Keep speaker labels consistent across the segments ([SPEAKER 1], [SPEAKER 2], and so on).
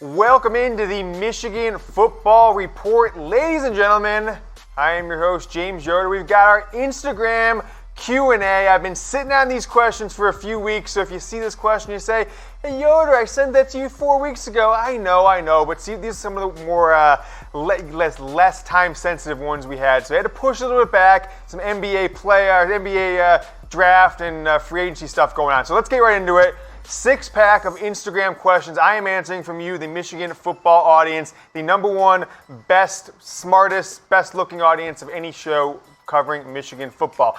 [SPEAKER 1] Welcome into the Michigan Football Report. Ladies and gentlemen, I am your host, James Yoder. We've got our Instagram Q&A. I've been sitting on these questions for a few weeks, so if you see this question, you say, "Hey Yoder, I sent that to you 4 weeks ago." I know, but see, these are some of the more less time-sensitive ones we had. So I had to push a little bit back, some NBA draft and free agency stuff going on. So let's get right into it. 6-pack of Instagram questions I am answering from you, the Michigan football audience, the number one best, smartest, best-looking audience of any show covering Michigan football.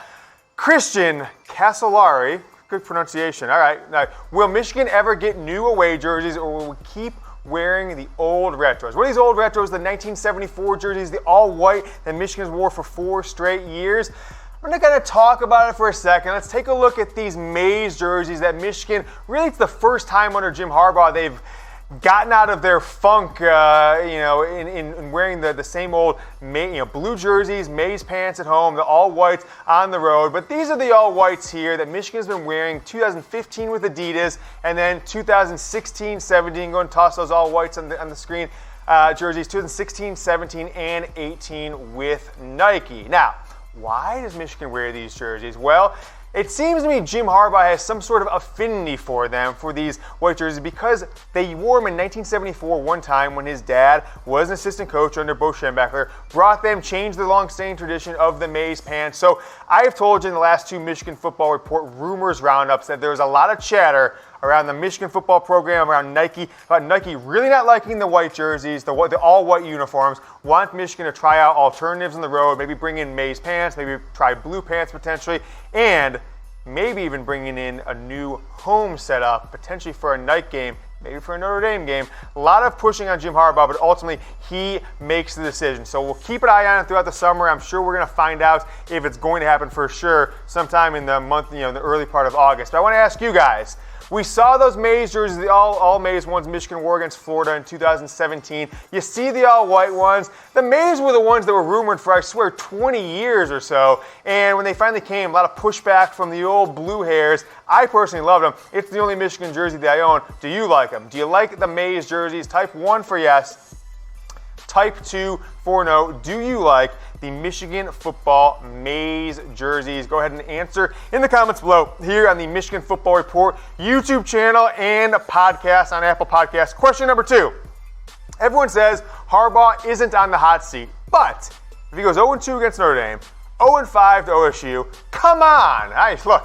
[SPEAKER 1] Christian Casolari, good pronunciation. All right. Now, will Michigan ever get new away jerseys, or will we keep wearing the old retros? What are these old retros? The 1974 jerseys, the all-white that Michigan's wore for 4 straight years. We're not going to talk about it for a second. Let's take a look at these maize jerseys that Michigan, really it's the first time under Jim Harbaugh they've gotten out of their funk, in wearing the same old blue jerseys, maize pants at home, the all whites on the road. But these are the all whites here that Michigan's been wearing 2015 with Adidas, and then 2016, 17, go and toss those all whites on the screen, jerseys, 2016, 17, and 18 with Nike. Now, why does Michigan wear these jerseys? Well, it seems to me Jim Harbaugh has some sort of affinity for them, for these white jerseys, because they wore them in 1974 one time when his dad was an assistant coach under Bo Schembechler, brought them, changed the long-standing tradition of the maize pants. So I've told you in the last 2 Michigan Football Report rumors roundups that there was a lot of chatter around the Michigan football program, around Nike, about Nike really not liking the white jerseys, the all-white uniforms, want Michigan to try out alternatives on the road, maybe bring in maize pants, maybe try blue pants potentially, and maybe even bringing in a new home setup, potentially for a night game, maybe for a Notre Dame game. A lot of pushing on Jim Harbaugh, but ultimately he makes the decision. So we'll keep an eye on it throughout the summer. I'm sure we're going to find out if it's going to happen for sure sometime in the month, the early part of August. But I want to ask you guys, we saw those maize jerseys, the all maize ones Michigan wore against Florida in 2017. You see the all white ones. The maize were the ones that were rumored for, I swear, 20 years or so. And when they finally came, a lot of pushback from the old blue hairs. I personally loved them. It's the only Michigan jersey that I own. Do you like them? Do you like the maize jerseys? Type 1 for yes. Type 2 for no. Do you like the Michigan football maize jerseys? Go ahead and answer in the comments below here on the Michigan Football Report YouTube channel and podcast on Apple Podcasts. Question number 2. Everyone says Harbaugh isn't on the hot seat, but if he goes 0-2 against Notre Dame, 0-5 to OSU, come on. Look,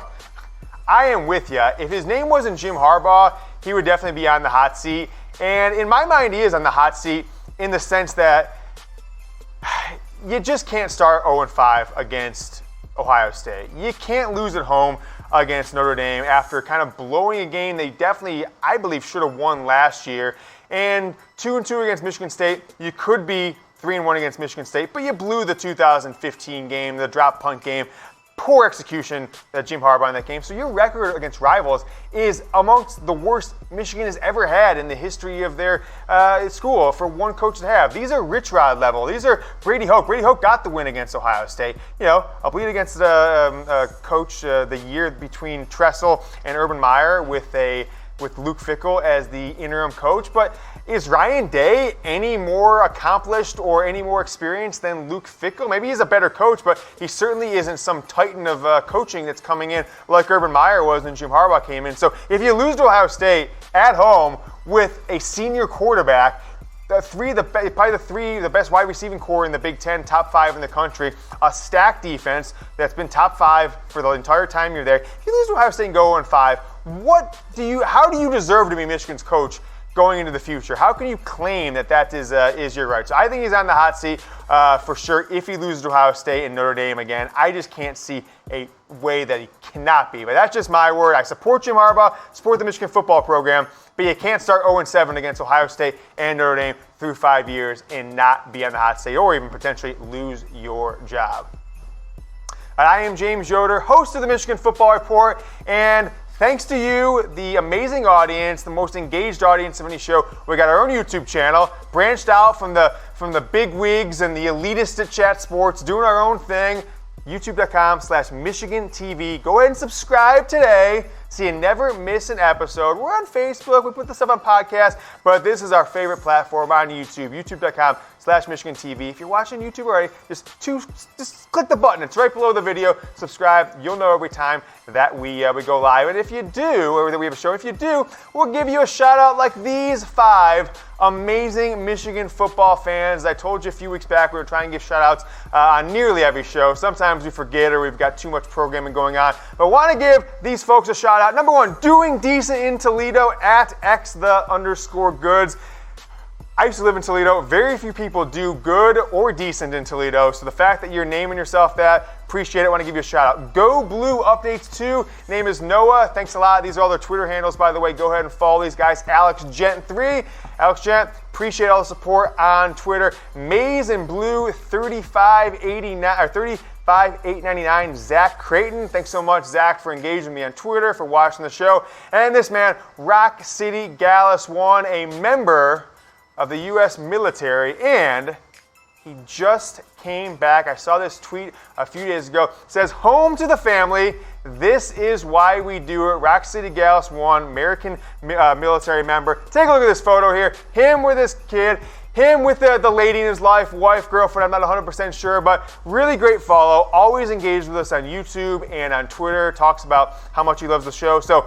[SPEAKER 1] I am with you. If his name wasn't Jim Harbaugh, he would definitely be on the hot seat. And in my mind, he is on the hot seat in the sense that you just can't start 0-5 against Ohio State. You can't lose at home against Notre Dame after kind of blowing a game they definitely, I believe, should have won last year. And 2-2 against Michigan State, you could be 3-1 against Michigan State, but you blew the 2015 game, the drop punt game. Poor execution that Jim Harbaugh in that game. So your record against rivals is amongst the worst Michigan has ever had in the history of their school for one coach to have. These are Rich Rod level. These are Brady Hoke. Brady Hoke got the win against Ohio State. I'll bleed against coach the year between Tressel and Urban Meyer with Luke Fickell as the interim coach. But is Ryan Day any more accomplished or any more experienced than Luke Fickell? Maybe he's a better coach, but he certainly isn't some titan of coaching that's coming in like Urban Meyer was when Jim Harbaugh came in. So if you lose to Ohio State at home with a senior quarterback, probably the best wide receiving core in the Big Ten, top 5 in the country, a stacked defense that's been top 5 for the entire time you're there. If you lose to Ohio State and go 0-5, how do you deserve to be Michigan's coach going into the future? How can you claim that is your right? So I think he's on the hot seat for sure if he loses to Ohio State and Notre Dame again. I just can't see a way that he cannot be. But that's just my word. I support Jim Harbaugh, support the Michigan football program, but you can't start 0-7 against Ohio State and Notre Dame through 5 years and not be on the hot seat or even potentially lose your job. I am James Yoder, host of the Michigan Football Report, and thanks to you, the amazing audience, the most engaged audience of any show, we got our own YouTube channel, branched out from the big wigs and the elitists at Chat Sports, doing our own thing. youtube.com/Michigan TV. Go ahead and subscribe today so you never miss an episode. We're on Facebook. We put this up on podcast, but this is our favorite platform on YouTube, youtube.com/Michigan TV. If you're watching YouTube already, just click the button. It's right below the video. Subscribe. You'll know every time that we go live. And if you do, or that we have a show, if you do, we'll give you a shout out like these 5 amazing Michigan football fans. I told you a few weeks back we were trying to give shout outs on nearly every show. Sometimes we forget or we've got too much programming going on. But want to give these folks a shout out. Number 1, doing decent in Toledo at @x_the_goods. I used to live in Toledo. Very few people do good or decent in Toledo. So the fact that you're naming yourself that, appreciate it. I want to give you a shout out. Go Blue Updates 2. Name is Noah. Thanks a lot. These are all their Twitter handles, by the way. Go ahead and follow these guys. Alex Gent 3. Alex Gent, appreciate all the support on Twitter. Maize and Blue 3589 or 35899. Zach Creighton. Thanks so much, Zach, for engaging me on Twitter, for watching the show. And this man, Rock City Gallus 1, a member of the U.S. military, and he just came back. I saw this tweet a few days ago. It says, "Home to the family. This is why we do it." Rock City Gallus 1, American military member. Take a look at this photo here. Him with his kid. Him with the lady in his life, wife, girlfriend, I'm not 100% sure, but really great follow. Always engaged with us on YouTube and on Twitter. Talks about how much he loves the show. So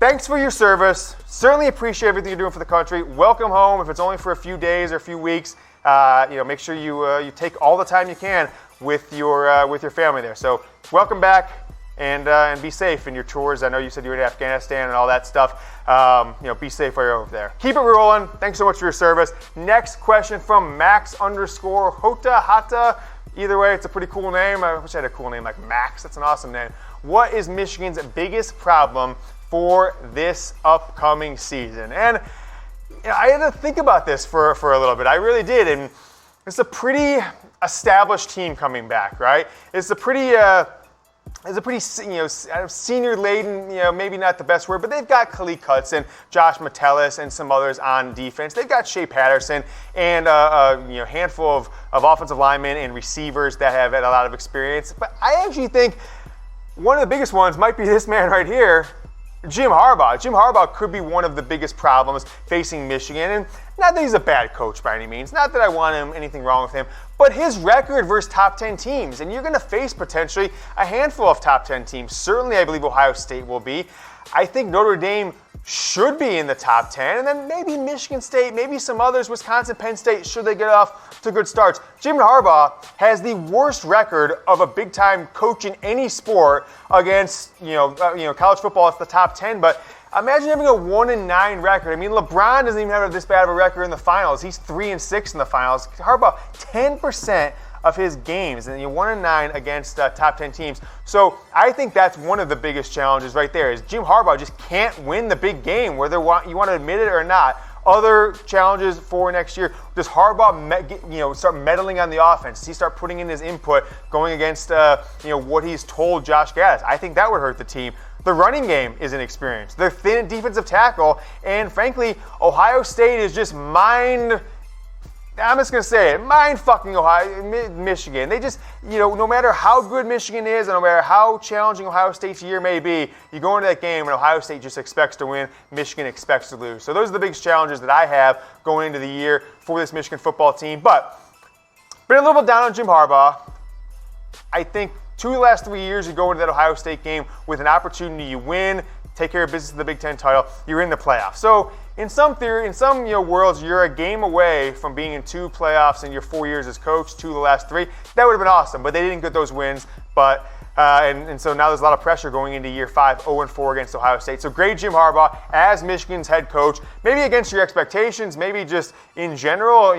[SPEAKER 1] thanks for your service. Certainly appreciate everything you're doing for the country. Welcome home. If it's only for a few days or a few weeks, make sure you take all the time you can with your family there. So welcome back, and be safe in your tours. I know you said you were in Afghanistan and all that stuff. Be safe while you're over there. Keep it rolling. Thanks so much for your service. Next question from Max_Hota. Either way, it's a pretty cool name. I wish I had a cool name like Max. That's an awesome name. What is Michigan's biggest problem for this upcoming season? And I had to think about this for a little bit. I really did. And it's a pretty established team coming back, right? It's a pretty senior laden, maybe not the best word, but they've got Khalid Cutts and Josh Metellus and some others on defense. They've got Shea Patterson and a handful of offensive linemen and receivers that have had a lot of experience. But I actually think one of the biggest ones might be this man right here, Jim Harbaugh. Jim Harbaugh could be one of the biggest problems facing Michigan. And not that he's a bad coach by any means, not that I want anything wrong with him, but his record versus top 10 teams. And you're going to face potentially a handful of top 10 teams. Certainly, I believe Ohio State will be. I think Notre Dame should be in the top 10. And then maybe Michigan State, maybe some others, Wisconsin, Penn State, should they get off to good starts. Jim Harbaugh has the worst record of a big-time coach in any sport against, college football. It's the top 10, but imagine having a 1-9 record. I mean, LeBron doesn't even have this bad of a record in the finals. He's 3-6 in the finals. Harbaugh, 10% of his games, and 1-9 against top 10 teams. So I think that's one of the biggest challenges right there. Is Jim Harbaugh just can't win the big game, whether you want to admit it or not. Other challenges for next year: does Harbaugh start meddling on the offense? Does he start putting in his input, going against what he's told Josh Gaddis? I think that would hurt the team. The running game is inexperienced. They're thin at defensive tackle, and frankly, Ohio State is just I'm just going to say it, mind-fucking Michigan. They just, no matter how good Michigan is and no matter how challenging Ohio State's year may be, you go into that game and Ohio State just expects to win, Michigan expects to lose. So those are the biggest challenges that I have going into the year for this Michigan football team. But been a little bit down on Jim Harbaugh. I think 2 of the last 3 years you go into that Ohio State game with an opportunity, you win, take care of business in the Big Ten title, you're in the playoffs. So in some theory, in some worlds, you're a game away from being in 2 playoffs in your 4 years as coach, 2 of the last 3. That would have been awesome, but they didn't get those wins. But and so now there's a lot of pressure going into year 5, 0-4 against Ohio State. So great Jim Harbaugh as Michigan's head coach. Maybe against your expectations, maybe just in general,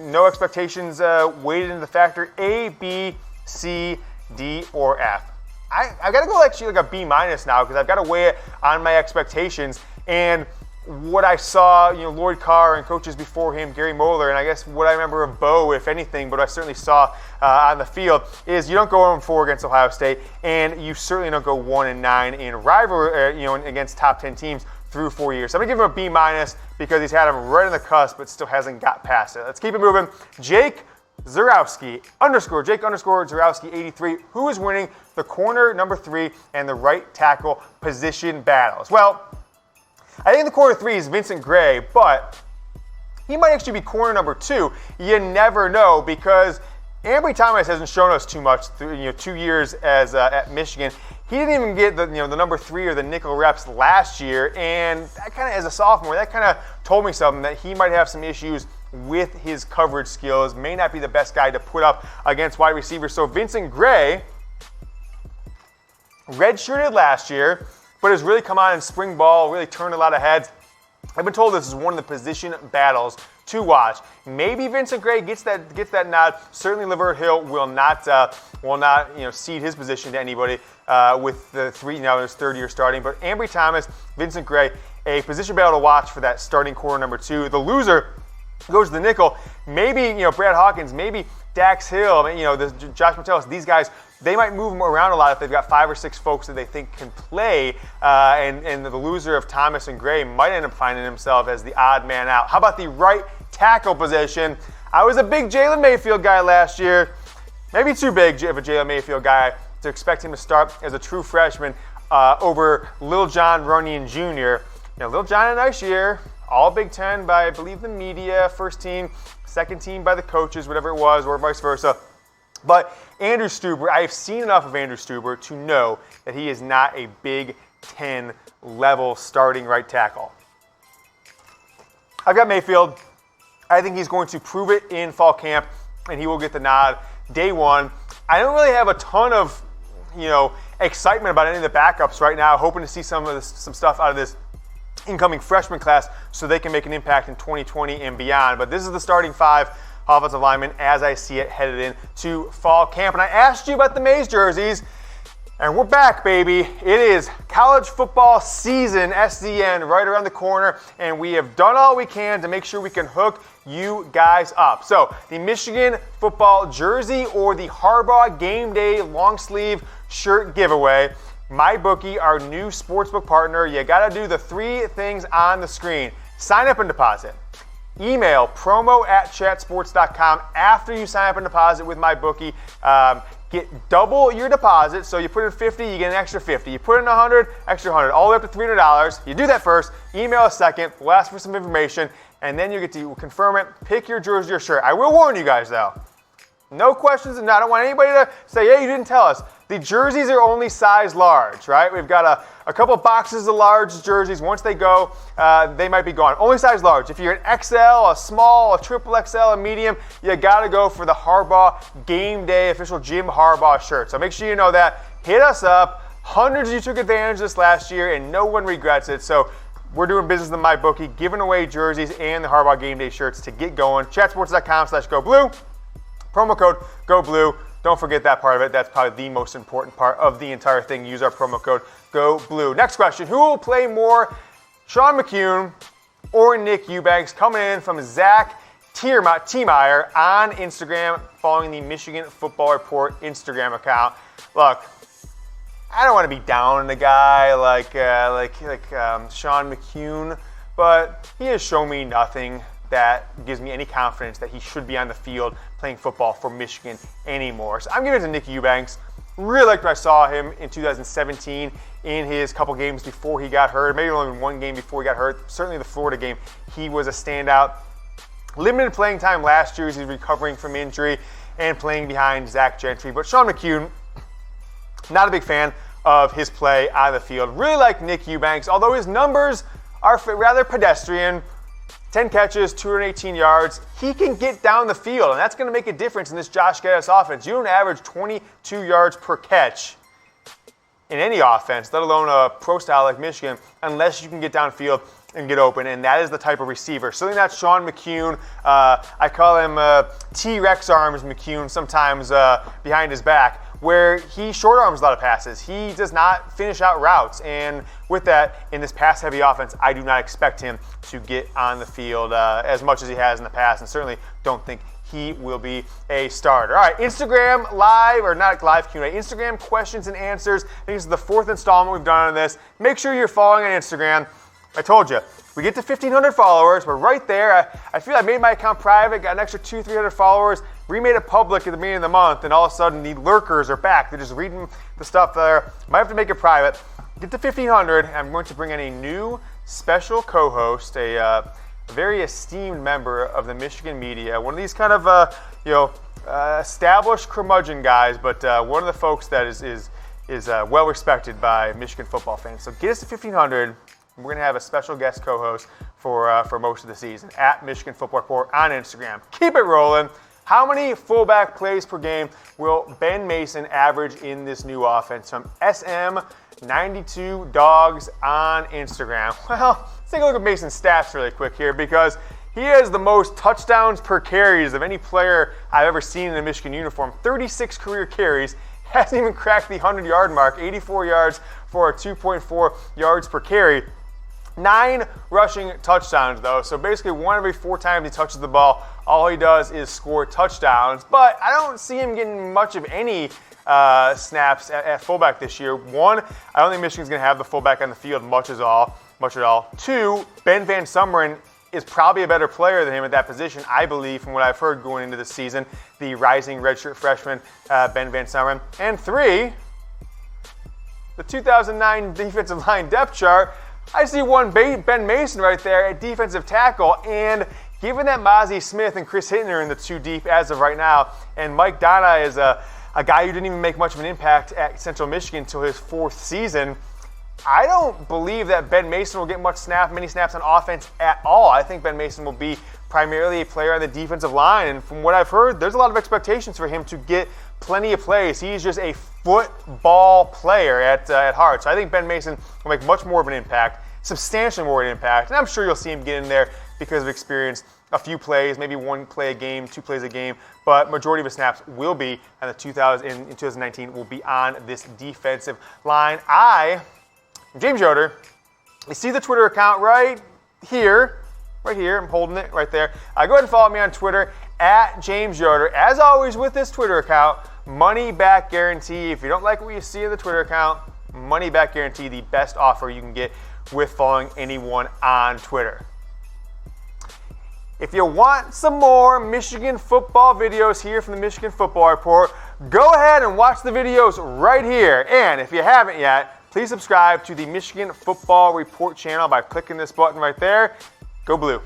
[SPEAKER 1] no expectations weighted into the factor A, B, C, D, or F. I got to go actually like a B- now because I've got to weigh it on my expectations and what I saw, Lloyd Carr and coaches before him, Gary Moeller, and I guess what I remember of Bo, if anything, but I certainly saw on the field, is you don't go 0-4 against Ohio State, and you certainly don't go 1-9 in rivalry, against top 10 teams through 4 years. So I'm going to give him a B- because he's had him right on the cusp, but still hasn't got past it. Let's keep it moving. Jake Zarowski _Jake _Zarowski 83, who is winning the corner number 3 and the right tackle position battles? Well, I think the corner 3 is Vincent Gray, but he might actually be corner number 2. You never know, because Ambry Thomas hasn't shown us too much through 2 years as at Michigan. He didn't even get the number 3 or the nickel reps last year, and that kind of, as a sophomore, that kind of told me something, that he might have some issues with his coverage skills. May not be the best guy to put up against wide receivers. So Vincent Gray, redshirted last year, but has really come on in spring ball, really turned a lot of heads. I've been told this is one of the position battles to watch. Maybe Vincent Gray gets that nod. Certainly, Lavert Hill will not cede his position to anybody with the 3 now in his 3rd year starting. But Ambry Thomas, Vincent Gray, a position battle to watch for that starting corner number 2. The loser goes to the nickel. Maybe Brad Hawkins, maybe Dax Hill, Josh Metellus. These guys, they might move them around a lot if they've got 5 or 6 folks that they think can play, and the loser of Thomas and Gray might end up finding himself as the odd man out. How about the right tackle position? I was a big Jalen Mayfield guy last year, maybe too big of a Jalen Mayfield guy to expect him to start as a true freshman over Lil John Runyon Jr. Lil John had a nice year, all Big Ten by, I believe, the media, first team, second team by the coaches, whatever it was, or vice versa. But Andrew Stuber, I've seen enough of Andrew Stuber to know that he is not a Big Ten level starting right tackle. I've got Mayfield. I think he's going to prove it in fall camp, and he will get the nod day 1. I don't really have a ton of, excitement about any of the backups right now. Hoping to see some stuff out of this incoming freshman class so they can make an impact in 2020 and beyond. But this is the starting 5 offensive linemen as I see it headed into fall camp. And I asked you about the Mays jerseys, and we're back, baby. It is college football season, SCN, right around the corner, and we have done all we can to make sure we can hook you guys up. So the Michigan football jersey or the Harbaugh game day long sleeve shirt giveaway. MyBookie, our new sportsbook partner, you got to do the 3 things on the screen. Sign up and deposit. Email promo@chatsports.com after you sign up and deposit with MyBookie. Get double your deposit. So you put in 50, you get an extra 50. You put in 100, extra 100, all the way up to $300. You do that first. Email us second. We'll ask for some information, and then you get to confirm it. Pick your jersey or shirt. I will warn you guys, though. No questions, and I don't want anybody to say, hey, you didn't tell us. The jerseys are only size large, right? We've got a couple boxes of large jerseys. Once they go, they might be gone. Only size large. If you're an XL, a small, a triple XL, a medium, you got to go for the Harbaugh Game Day official Jim Harbaugh shirt. So make sure you know that. Hit us up. Hundreds of you took advantage of this last year, and no one regrets it. So we're doing business in MyBookie, giving away jerseys and the Harbaugh Game Day shirts to get going. Chatsports.com/GoBlue. Promo code GoBlue. Don't forget that part of it. That's probably the most important part of the entire thing. Use our promo code GoBlue. Next question. Who will play more, Shawn McCune or Nick Eubanks? Coming in from Zach Tiermeyer on Instagram, following the Michigan Football Report Instagram account. Look, I don't want to be down on a guy like Shawn McCune, but he has shown me nothing that gives me any confidence that he should be on the field playing football for Michigan anymore. So I'm giving it to Nick Eubanks. Really liked what I saw him in 2017 in his couple games before he got hurt. Maybe only one game before he got hurt. Certainly the Florida game, he was a standout. Limited playing time last year as he's recovering from injury and playing behind Zach Gentry. But Shawn McCune, not a big fan of his play on the field. Really like Nick Eubanks, although his numbers are rather pedestrian. 10 catches, 218 yards. He can get down the field, and that's going to make a difference in this Josh Gattis offense. You don't average 22 yards per catch in any offense, let alone a pro style like Michigan, unless you can get downfield and get open, and that is the type of receiver. Certainly not Shawn McCune. I call him T-Rex arms McCune sometimes behind his back, where he short arms a lot of passes. He does not finish out routes, and with that, in this pass-heavy offense, I do not expect him to get on the field as much as he has in the past, and certainly don't think he will be a starter. All right, Instagram live, or not live Q&A, Instagram questions and answers. I think this is the 4th installment we've done on this. Make sure you're following on Instagram. I told you, we get to 1,500 followers. We're right there. I feel I made my account private, got an extra 200-300 followers. We made it public at the beginning of the month, and all of a sudden the lurkers are back. They're just reading the stuff there. Might have to make it private. Get to 1,500, and I'm going to bring in a new special co-host, a very esteemed member of the Michigan media, one of these kind of established curmudgeon guys, but one of the folks that is well respected by Michigan football fans. So get us to 1,500. We're going to have a special guest co-host for most of the season at Michigan Football Report on Instagram. Keep it rolling. How many fullback plays per game will Ben Mason average in this new offense? From SM92 Dogs on Instagram. Well, let's take a look at Mason's stats really quick here, because he has the most touchdowns per carries of any player I've ever seen in a Michigan uniform. 36 career carries. Hasn't even cracked the 100-yard mark. 84 yards for a 2.4 yards per carry. 9 rushing touchdowns, though. So basically, 1 every 4 times he touches the ball, all he does is score touchdowns. But I don't see him getting much of any snaps at fullback this year. 1, I don't think Michigan's going to have the fullback on the field much at all. 2, Ben Van Sumeren is probably a better player than him at that position, I believe, from what I've heard going into the season. The rising redshirt freshman, Ben Van Sumeren. And 3, the 2009 defensive line depth chart. I see one Ben Mason right there at defensive tackle, and given that Mozzie Smith and Chris Hittner are in the 2 deep as of right now, and Mike Donna is a guy who didn't even make much of an impact at Central Michigan until his 4th season, I don't believe that Ben Mason will get many snaps on offense at all. I think Ben Mason will be primarily a player on the defensive line, and from what I've heard, there's a lot of expectations for him to get plenty of plays. He's just a football player at heart. So I think Ben Mason will make much more of an impact, substantially more of an impact, and I'm sure you'll see him get in there because of experience. A few plays, maybe 1 play a game, 2 plays a game, but majority of his snaps will be in 2019 will be on this defensive line. I'm James Yoder. You see the Twitter account right here. I'm holding it right there. Go ahead and follow me on Twitter at James Yoder. As always with this Twitter account, money back guarantee. If you don't like what you see in the Twitter account, money back guarantee, the best offer you can get with following anyone on Twitter. If you want some more Michigan football videos here from the Michigan Football Report, go ahead and watch the videos right here. And if you haven't yet, please subscribe to the Michigan Football Report channel by clicking this button right there. Go Blue.